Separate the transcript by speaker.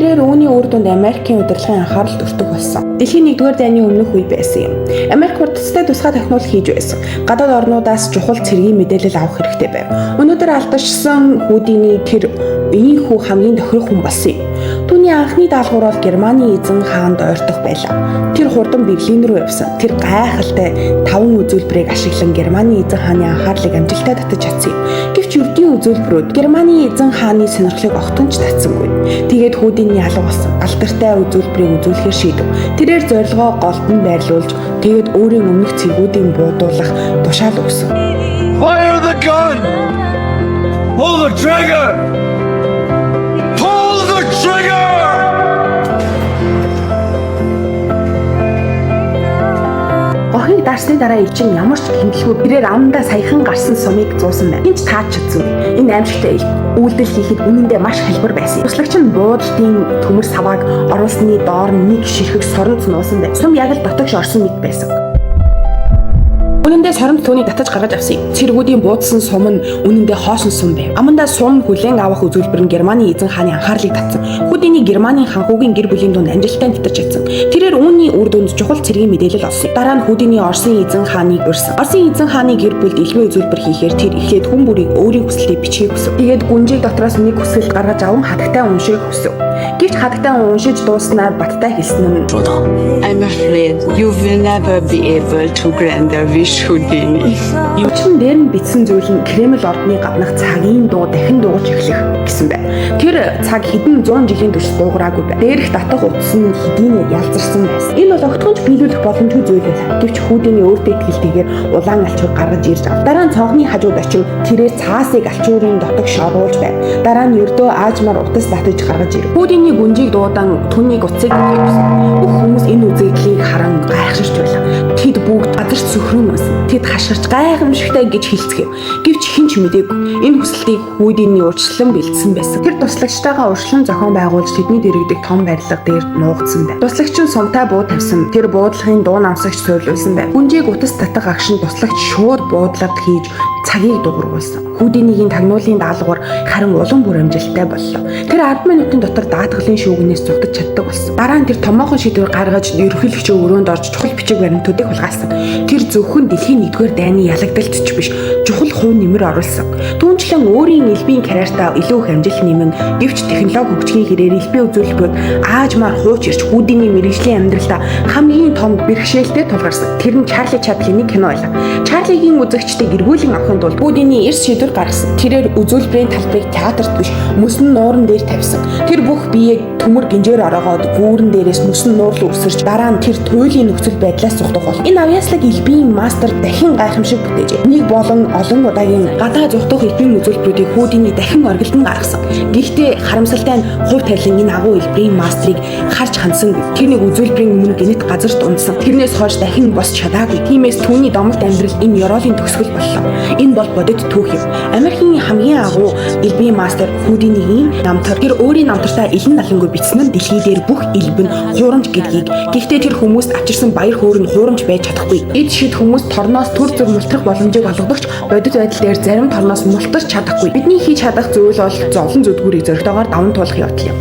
Speaker 1: Тэрээр үүний үр дүнд Америкийн удирдлагын анхаарал төртөг болсон. Дэлхийн 1-р дайны өмнөх үе байсан юм. Америк хурдтай тусгай технологи хийж байсан. Гадаад орнуудаас чухал цэргийн мэдээлэл авах хэрэгтэй байв. Өнөөдөр алдаршсан Хүүдиний тэр ийхүү хамгийн тохирох хүн болсон юм. Түүний анхны даалгавар бол Германы эзэн хаанд ойртох байлаа. Тэр хурдан Берлин рүү явсан. Тэр гайхалтай 5 үзүүлбэрийг ашиглан Германы эзэн хааны анхаарлыг амжилттай татаж чадсан юм. Гэвч ердийн үзүүлбэрүүд Германы эзэн хааны сонирхлыг огтонч татсангүй. Тэгээд Хүүдиний алга болсон. Алдартай үзүүлбэрийг үзүүлэхээр шийдэв. Тэрээр зорилгоо голдон байрлуулж тэгээд өөрийн өмнөх цэргүүдийн буудуулах тушаал өгсөн.
Speaker 2: Fire the gun! Pull the trigger! Pull the trigger!
Speaker 1: Гохийг дарсны дараа элчин ямар ч хэмтэлгүй тэрээр амандаа саяхан гарсан сумыг зуусан байна. Энд таач чадсангүй. Энэ аимшигтай үйлдэл хийхэд үнэндээ маш хэлбэр байсан. Туслагч нь буудалтын төмөр савааг оруулсны доор нэг ширхэг соронц нуусан байна. Сум яг л дотогш орсон мэт байсан. Үнэндээ соромт түүний татаж гаргаж авсан юм. Цэргүүдийн буудсан сум нь үнэндээ хоосон сум байв. Амандаа сум хүлээн авах үзүүлбэр нь Германы эзэн хааны анхаарлыг татсан. Хүүдиний Германы ханхугийн гэр бүлийн дунд амжилттай нэвтэрч чадсан. Тэрээр үүний үр дүнд чухал цэргийн мэдээлэл олсон. Дараа нь Хүүдиний Оросын эзэн хааныг урьсан. Оросын эзэн хааны гэр бүлд илбээ үзүүлбэр хийхээр тэр эхлээд хүн бүрийг өөрийн хүслээр бичгийг хүсв. Тэгээд гүнжиг дотроос нэг хүсэлт гаргаж аван хатагтай уншиг хүсв. Гэвч хатагтай уншиж дууснаар баттай хэлсэн нь
Speaker 3: I'm afraid you will never be able to grant the wish, Houdini.
Speaker 1: Юучин дээр нь бичсэн зүйл нь Кремль ордны гаднах цагийн дуу дахин дуугаж эхлэх гэсэн байна. Тэр цаг хэдэн 100 жилийн турш дуугараагүй байна. Дээрх татах утас нь хэдийнэ ялзарсан байсан. Энэ бол огтхонч биелүүлэх боломжгүй зүйл байлаа. Гэвч Хүүдиний өөртөө итгэлтэйгээр улаан алчуур гаргаж ирж ав. Дараа нь цонхны хажууд очив тэрээр цаасыг алчуурын дотог шоруулж байв. Дараа нь ердөө аажмаар утас татаж гаргаж ирв. Хүүдиний гүнжиг дуудан түүнийг утсыг тавьсан. Бүх хүмүүс энэ үзэгдлийг харан гайхширч байлаа. Тэд бүгд гадарч сөхрөн байсан. Тэд хашгирч гайхамшигтай гэж хэлцгээв. Гэвч хинч мэдээгүй. Энэ хүслийг Хүүдиний урьдчилан бэлдсэн байсан. Тэр туслагчтайгаа урьдчилан зохион байгуулж тэдний дэргэдэг том барилга дээр нуугдсан байна. Туслагч нь сумтай буу тавьсан. Тэр буудлагын дуу намсагч суйрлуулсан байна. Гүнжиг утас татах агш нь туслагч шууд буудлага хийж цагийг дуургуулсан. Хүүдиний тагнуулын даалгавар харин улам бүр амжилттай боллоо. Тэр 10 минутын дотор даатгалын шүүгнээс зугтаж чаддаг болсон. Дараа нь тэр томоохон шийдвэр гаргаж ерөнхийлөгчөө өрөөнд орж чухал бичиг баримтуудыг хулгайлсан. Тэр зөвхөн дэлхийн 1-р дайны ялагдалт ч биш, чухал хувь нэмэр оруулсан. Түүнчлэн өөрийн элбийн карьертаа илүү их амжилт нэмэн гэвч технологи хөгжихийн хэрээр элбээ үзүүлэлтүүд аажмаар хууч ирж Хүүдиний мэргэжлийн амьдралдаа хамгийн том бэрхшээлтэй тулгарсан. Тэр нь Чарли Чаплиний кино байлаа. Чарлигийн үзэгчдийг эргүүлэн авахын тулд Хүүдиний эрс шийдвэр гаргасан. Тэрээр үзүүлбэрийн талбарыг театрт биш, мөсөн нууран дээр тавьсан. Тэр бүх биеийг төмөр гинжээр ороогоод гүүрэн дээрээс мөсөн нуурлан өсөрч дараа нь тэр туйлын нөхцөл байдлаас зугдах бол. Энэ авьяаслаг элбийн мастер дахин гайхамшиг бүтээжээ. Нэг болон олон удаагийн гадаа зугдах элбийн үзүүлбэрүүдийг Хүүдиний дахин оргилдон гаргасан. Гэхдээ харамсалтай нь хувь тавилан энэ агуу элбийн мастрыг харж хандсангүй. Тэр нэг үзүүлбэрийн өмнө гинэт газарт унсан. Тэрнээс хойш дахин босч чадаагүй. Тиймээс түүний домогт амьдрал энэ ёроолын төгсгөл боллоо. Энэ бол бодит түүх юм. Америкийн хамгийн агуу элбийн мастер Хүүдиний намтар тэр өөрийн намтартаа илэн налангүй бичсэн нь дэлхий дээр бүх элбэн хуурамч гэдгийг. Гэхдээ тэр хүмүүст авчирсан баяр хөөр нь хуурамч байж чадахгүй. Эд шид хүмүүс торноос төр зүр мултрах боломжийг олгодогч бодит байдал дээр зарим торноос мултарч чадахгүй. Бидний хийж чадах зүйл бол зовлон зүдгүүрийг зөрөгтэйгээр даван туулах явдал юм.